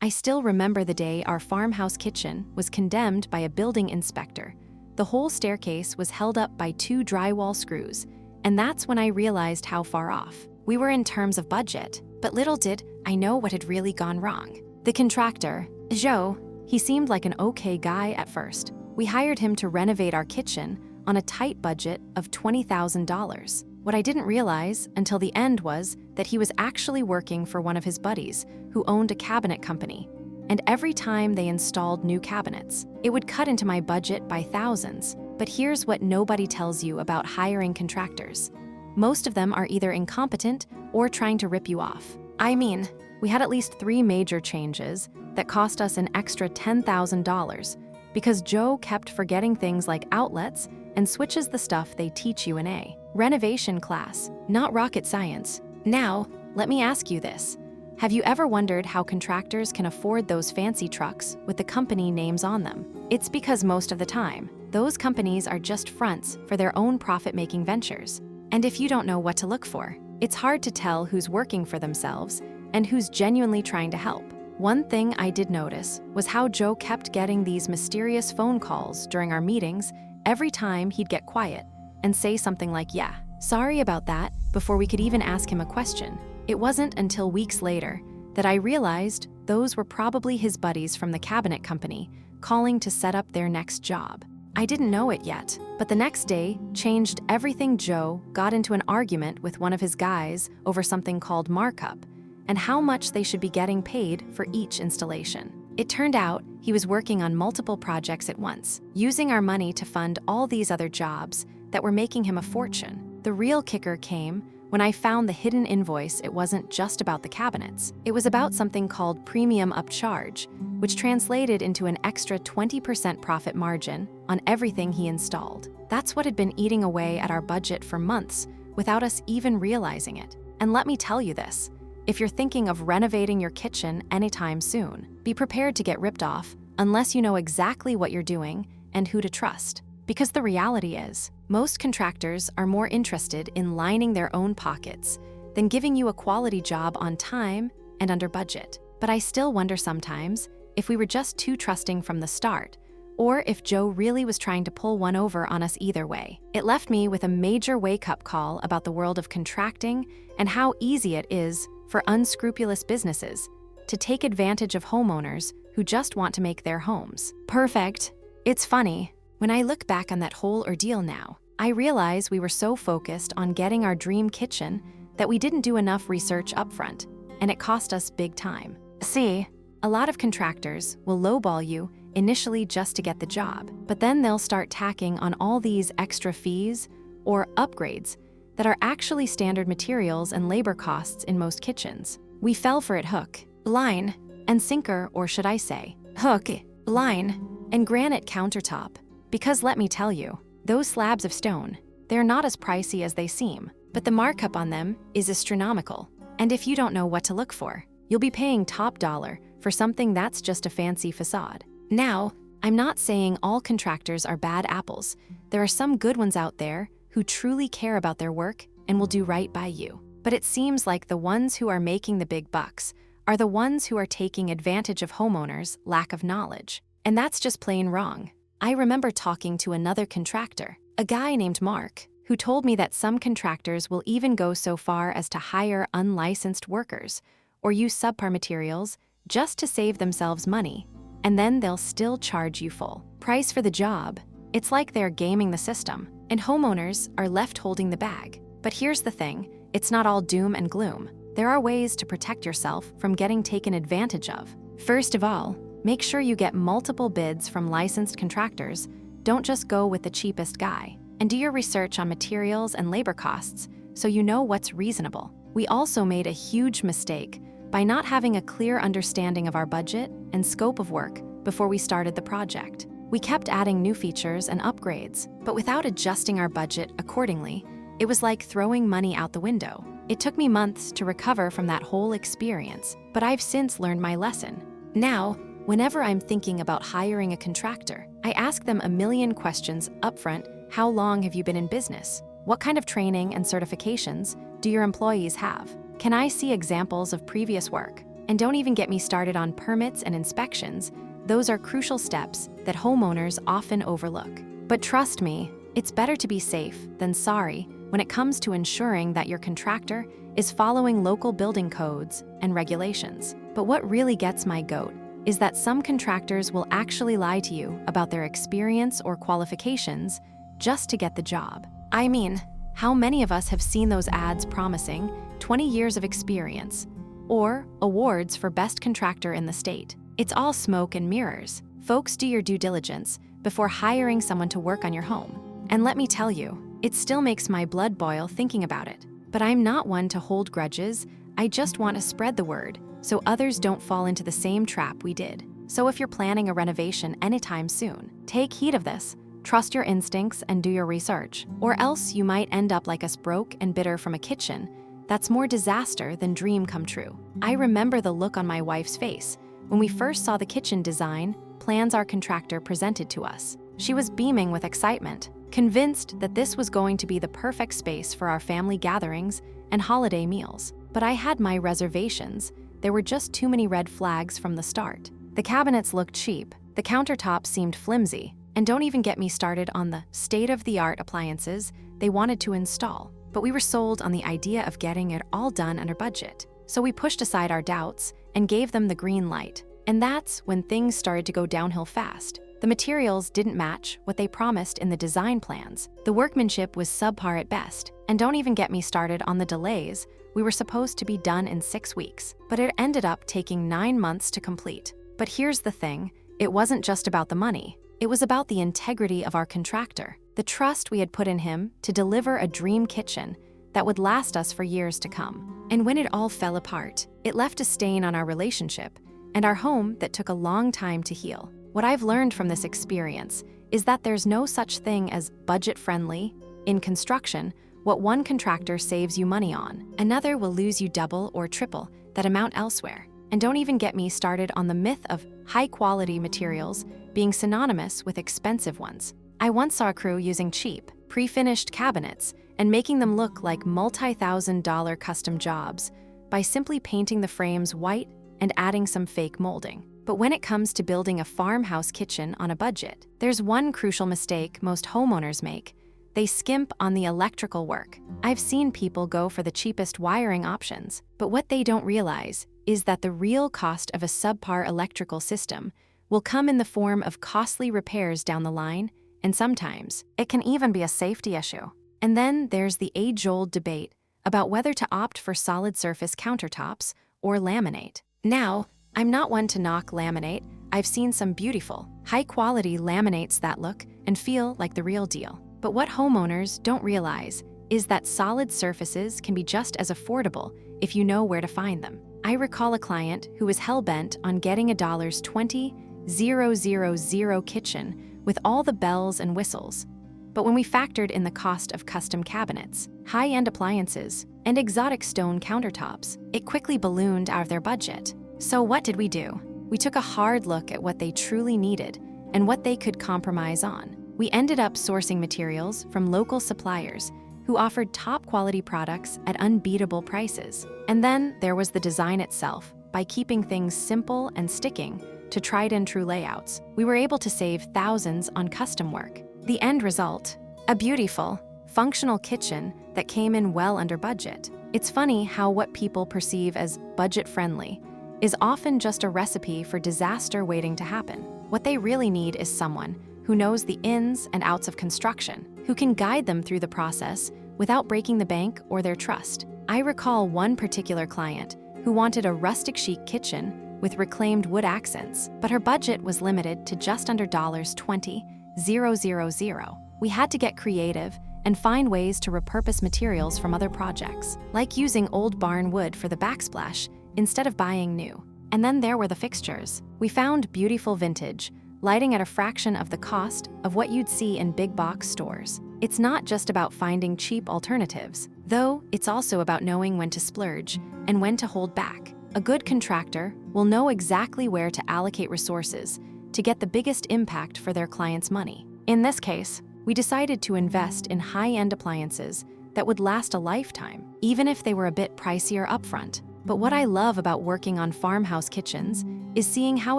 I still remember the day our farmhouse kitchen was condemned by a building inspector. The whole staircase was held up by 2 drywall screws, and that's when I realized how far off we were in terms of budget. But little did I know what had really gone wrong. The contractor, Joe, he seemed like an okay guy at first. We hired him to renovate our kitchen on a tight budget of $20,000. What I didn't realize until the end was that he was actually working for one of his buddies who owned a cabinet company. And every time they installed new cabinets, it would cut into my budget by thousands. But here's what nobody tells you about hiring contractors. Most of them are either incompetent or trying to rip you off. I mean, we had at least 3 major changes that cost us an extra $10,000 because Joe kept forgetting things like outlets and switches the stuff they teach you in a renovation class, not rocket science. Now, let me ask you this. Have you ever wondered how contractors can afford those fancy trucks with the company names on them? It's because most of the time, those companies are just fronts for their own profit-making ventures. And if you don't know what to look for, it's hard to tell who's working for themselves and who's genuinely trying to help. One thing I did notice was how Joe kept getting these mysterious phone calls during our meetings every time he'd get quiet and say something like, "Yeah, sorry about that," before we could even ask him a question. It wasn't until weeks later that I realized those were probably his buddies from the cabinet company calling to set up their next job. I didn't know it yet, but the next day changed everything. Joe got into an argument with one of his guys over something called markup and how much they should be getting paid for each installation. It turned out he was working on multiple projects at once, using our money to fund all these other jobs that were making him a fortune. The real kicker came when I found the hidden invoice. It wasn't just about the cabinets. It was about something called premium upcharge, which translated into an extra 20% profit margin on everything he installed. That's what had been eating away at our budget for months without us even realizing it. And let me tell you this, if you're thinking of renovating your kitchen anytime soon, be prepared to get ripped off unless you know exactly what you're doing and who to trust. Because the reality is, most contractors are more interested in lining their own pockets than giving you a quality job on time and under budget. But I still wonder sometimes if we were just too trusting from the start, or if Joe really was trying to pull one over on us either way. It left me with a major wake-up call about the world of contracting and how easy it is for unscrupulous businesses to take advantage of homeowners who just want to make their homes perfect. It's funny, when I look back on that whole ordeal now, I realize we were so focused on getting our dream kitchen that we didn't do enough research upfront, and it cost us big time. See, a lot of contractors will lowball you initially just to get the job, but then they'll start tacking on all these extra fees or upgrades that are actually standard materials and labor costs in most kitchens. We fell for it hook, line, and sinker, or should I say, hook, line, and granite countertop. Because let me tell you, those slabs of stone, they're not as pricey as they seem, but the markup on them is astronomical. And if you don't know what to look for, you'll be paying top dollar for something that's just a fancy facade. Now, I'm not saying all contractors are bad apples. There are some good ones out there who truly care about their work and will do right by you. But it seems like the ones who are making the big bucks are the ones who are taking advantage of homeowners' lack of knowledge. And that's just plain wrong. I remember talking to another contractor, a guy named Mark, who told me that some contractors will even go so far as to hire unlicensed workers or use subpar materials just to save themselves money, and then they'll still charge you full price for the job. It's like they're gaming the system, and homeowners are left holding the bag. But here's the thing, it's not all doom and gloom. There are ways to protect yourself from getting taken advantage of. First of all, make sure you get multiple bids from licensed contractors. Don't just go with the cheapest guy. And do your research on materials and labor costs so you know what's reasonable. We also made a huge mistake by not having a clear understanding of our budget and scope of work before we started the project. We kept adding new features and upgrades, but without adjusting our budget accordingly, it was like throwing money out the window. It took me months to recover from that whole experience, but I've since learned my lesson. Now, whenever I'm thinking about hiring a contractor, I ask them a million questions upfront. How long have you been in business? What kind of training and certifications do your employees have? Can I see examples of previous work? And don't even get me started on permits and inspections. Those are crucial steps that homeowners often overlook. But trust me, it's better to be safe than sorry when it comes to ensuring that your contractor is following local building codes and regulations. But what really gets my goat is that some contractors will actually lie to you about their experience or qualifications just to get the job. I mean, how many of us have seen those ads promising 20 years of experience or awards for best contractor in the state? It's all smoke and mirrors. Folks, do your due diligence before hiring someone to work on your home. And let me tell you, it still makes my blood boil thinking about it. But I'm not one to hold grudges. I just want to spread the word so others don't fall into the same trap we did. So if you're planning a renovation anytime soon, take heed of this. Trust your instincts and do your research, or else you might end up like us, broke and bitter from a kitchen that's more disaster than dream come true. I remember the look on my wife's face when we first saw the kitchen design plans our contractor presented to us. She was beaming with excitement, convinced that this was going to be the perfect space for our family gatherings and holiday meals. But I had my reservations. There were just too many red flags from the start. The cabinets looked cheap, the countertops seemed flimsy, and don't even get me started on the state-of-the-art appliances they wanted to install. But we were sold on the idea of getting it all done under budget. So we pushed aside our doubts and gave them the green light. And that's when things started to go downhill fast. The materials didn't match what they promised in the design plans. The workmanship was subpar at best. And don't even get me started on the delays. We were supposed to be done in 6 weeks, but it ended up taking 9 months to complete. But here's the thing, it wasn't just about the money. It was about the integrity of our contractor, the trust we had put in him to deliver a dream kitchen that would last us for years to come. And when it all fell apart, it left a stain on our relationship and our home that took a long time to heal. What I've learned from this experience is that there's no such thing as budget-friendly. In construction, what one contractor saves you money on, another will lose you double or triple that amount elsewhere. And don't even get me started on the myth of high-quality materials being synonymous with expensive ones. I once saw a crew using cheap, pre-finished cabinets and making them look like multi-thousand-dollar custom jobs by simply painting the frames white and adding some fake molding. But when it comes to building a farmhouse kitchen on a budget, there's one crucial mistake most homeowners make. They skimp on the electrical work. I've seen people go for the cheapest wiring options, but what they don't realize is that the real cost of a subpar electrical system will come in the form of costly repairs down the line, and sometimes it can even be a safety issue. And then there's the age-old debate about whether to opt for solid surface countertops or laminate. Now, I'm not one to knock laminate. I've seen some beautiful, high-quality laminates that look and feel like the real deal. But what homeowners don't realize is that solid surfaces can be just as affordable if you know where to find them. I recall a client who was hell-bent on getting a $20,000 kitchen with all the bells and whistles. But when we factored in the cost of custom cabinets, high-end appliances, and exotic stone countertops, it quickly ballooned out of their budget. So what did we do? We took a hard look at what they truly needed and what they could compromise on. We ended up sourcing materials from local suppliers who offered top-quality products at unbeatable prices. And then there was the design itself. By keeping things simple and sticking to tried-and-true layouts, we were able to save thousands on custom work. The end result? A beautiful, functional kitchen that came in well under budget. It's funny how what people perceive as budget-friendly is often just a recipe for disaster waiting to happen. What they really need is someone who knows the ins and outs of construction, who can guide them through the process without breaking the bank or their trust. I recall one particular client who wanted a rustic chic kitchen with reclaimed wood accents, but her budget was limited to just under $20,000. We had to get creative and find ways to repurpose materials from other projects, like using old barn wood for the backsplash instead of buying new. And then there were the fixtures. We found beautiful vintage, lighting at a fraction of the cost of what you'd see in big box stores. It's not just about finding cheap alternatives, though it's also about knowing when to splurge and when to hold back. A good contractor will know exactly where to allocate resources to get the biggest impact for their client's money. In this case, we decided to invest in high-end appliances that would last a lifetime, even if they were a bit pricier upfront. But what I love about working on farmhouse kitchens is seeing how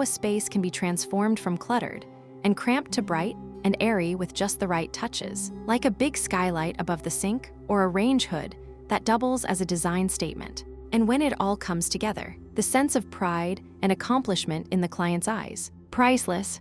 a space can be transformed from cluttered and cramped to bright and airy with just the right touches, like a big skylight above the sink or a range hood that doubles as a design statement. And when it all comes together, the sense of pride and accomplishment in the client's eyes, priceless.